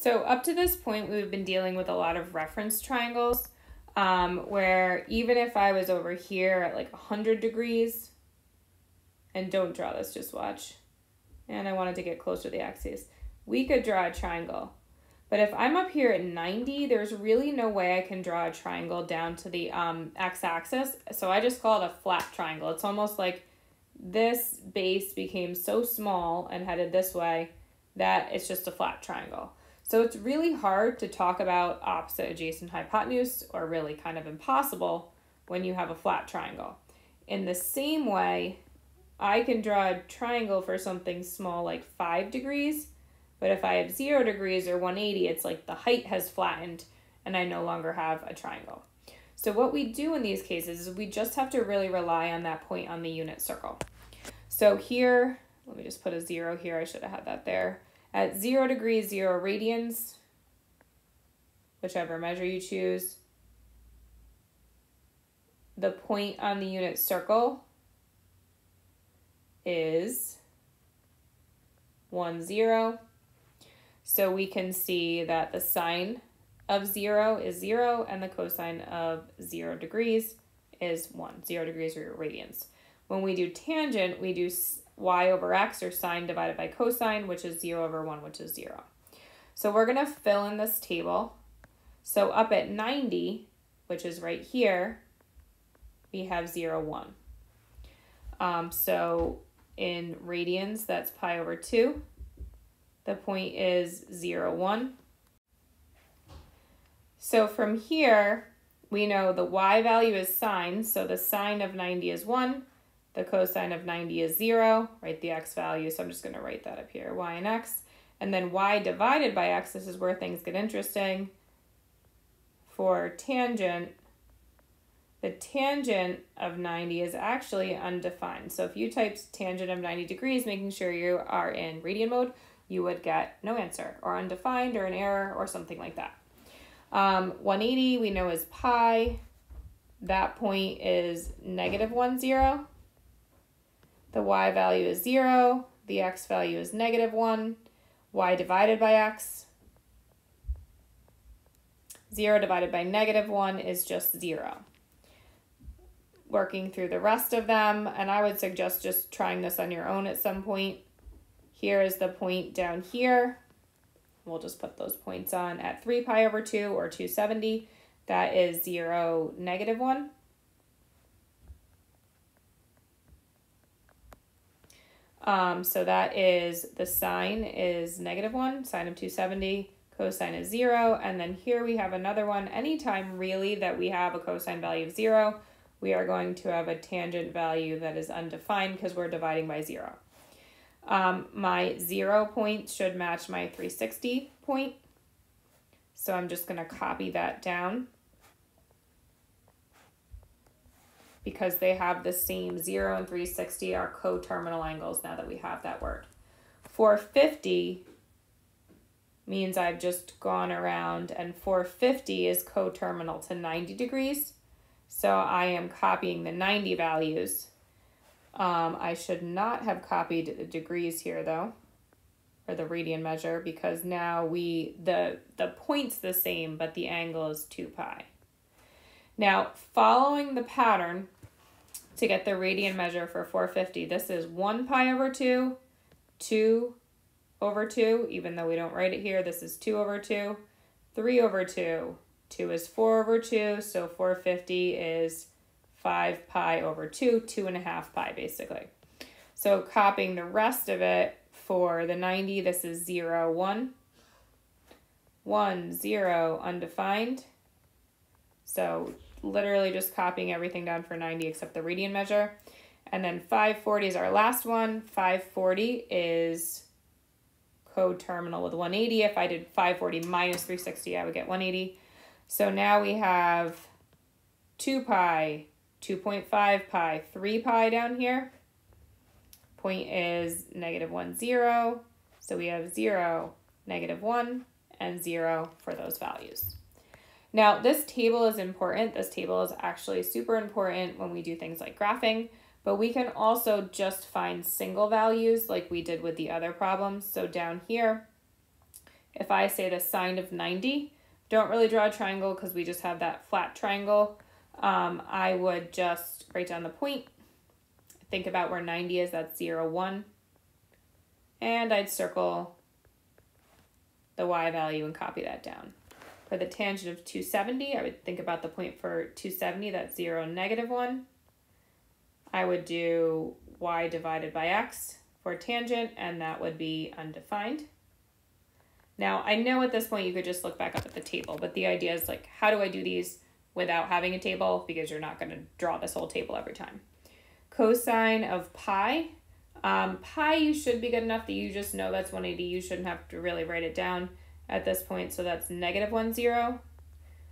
So up to this point, we've been dealing with a lot of reference triangles, where even if I was over here at like 100 degrees, and don't draw this, just watch, and I wanted to get closer to the axis, we could draw a triangle. But if I'm up here at 90, there's really no way I can draw a triangle down to the x-axis, so I just call it a flat triangle. It's almost like this base became so small and headed this way that it's just a flat triangle. So it's really hard to talk about opposite adjacent hypotenuse, or really kind of impossible when you have a flat triangle. In the same way, I can draw a triangle for something small like 5 degrees, but if I have 0 degrees or 180, it's like the height has flattened and I no longer have a triangle. So what we do in these cases is we just have to really rely on that point on the unit circle. So here, let me just put a 0 here, I should have had that there. At 0 degrees, 0 radians, whichever measure you choose, the point on the unit circle is 1, 0. So we can see that the sine of 0 is 0 and the cosine of 0 degrees is 1. 0 degrees are radians. When we do tangent, we do y over x, or sine divided by cosine, which is 0 over 1, which is 0. So we're going to fill in this table. So up at 90, which is right here, we have 0, 1. So in radians, that's pi over 2. The point is 0, 1. So from here, we know the y value is sine, so the sine of 90 is 1. The cosine of 90 is 0, right, the x value, so I'm just going to write that up here, y and x. And then y divided by x, this is where things get interesting. For tangent, the tangent of 90 is actually undefined. So if you typed tangent of 90 degrees, making sure you are in radian mode, you would get no answer, or undefined, or an error, or something like that. 180 we know is pi. That point is -1, 0. The y value is 0. The x value is -1. Y divided by x. 0 divided by -1 is just 0. Working through the rest of them, and I would suggest just trying this on your own at some point. Here is the point down here. We'll just put those points on at 3 pi over 2, or 270. That is 0, -1. So that is, the sine is -1, sine of 270, cosine is 0, and then here we have another one. Anytime really that we have a cosine value of 0, we are going to have a tangent value that is undefined because we're dividing by 0. My 0 point should match my 360 point, so I'm just going to copy that down because they have the same. 0 and 360 are coterminal angles now that we have that word. 450 means I've just gone around, and 450 is coterminal to 90 degrees. So I am copying the 90 values. I should not have copied the degrees here though, or the radian measure, because now the point's the same, but the angle is 2 pi. Now, following the pattern to get the radian measure for 450, this is 1 pi over 2, 2 over 2, even though we don't write it here, this is 2 over 2, 3 over 2, 2 is 4 over 2, so 450 is 5 pi over 2, 2.5 pi basically. So copying the rest of it for the 90, this is 0, 1, 1, 0, undefined. So literally just copying everything down for 90 except the radian measure. And then 540 is our last one. 540 is coterminal with 180. If I did 540 minus 360, I would get 180. So now we have 2 pi, 2.5 pi, 3 pi down here. Point is -1, 0. So we have 0, -1, and 0 for those values. Now, this table is important. This table is actually super important when we do things like graphing, but we can also just find single values like we did with the other problems. So down here, if I say the sine of 90, don't really draw a triangle because we just have that flat triangle. I would just write down the point, think about where 90 is, that's 0, 1, and I'd circle the y value and copy that down. For the tangent of 270, I would think about the point for 270, that's 0, negative 1. I would do y divided by x for tangent, and that would be undefined. Now, I know at this point you could just look back up at the table, but the idea is like, how do I do these without having a table? Because you're not going to draw this whole table every time. Cosine of pi. Pi, you should be good enough that you just know that's 180. You shouldn't have to really write it down at this point, so that's negative 1, 0.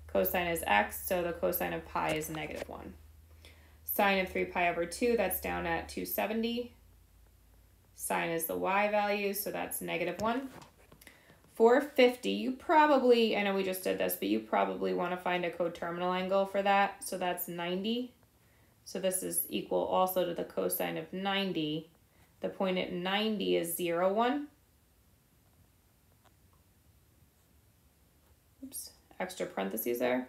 Cosine is x, so the cosine of pi is negative 1. Sine of 3 pi over 2, that's down at 270. Sine is the y value, so that's negative 1. 450, you probably, I know we just did this, but you probably want to find a coterminal angle for that, so that's 90. So this is equal also to the cosine of 90. The point at 90 is 0, 1. Oops, extra parentheses there,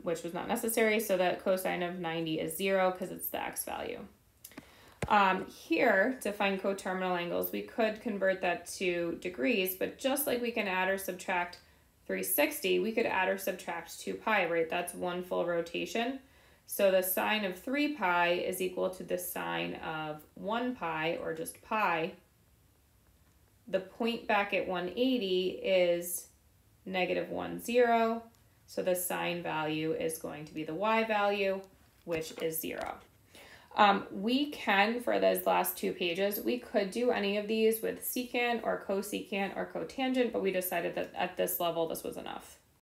which was not necessary. So that cosine of 90 is 0 because it's the x value. Here, to find coterminal angles, we could convert that to degrees, but just like we can add or subtract 360, we could add or subtract 2 pi, right? That's one full rotation. So the sine of 3 pi is equal to the sine of 1 pi, or just pi. The point back at 180 is negative 1, 0. So the sine value is going to be the y value, which is 0. We can, for those last 2 pages, we could do any of these with secant or cosecant or cotangent, but we decided that at this level, this was enough.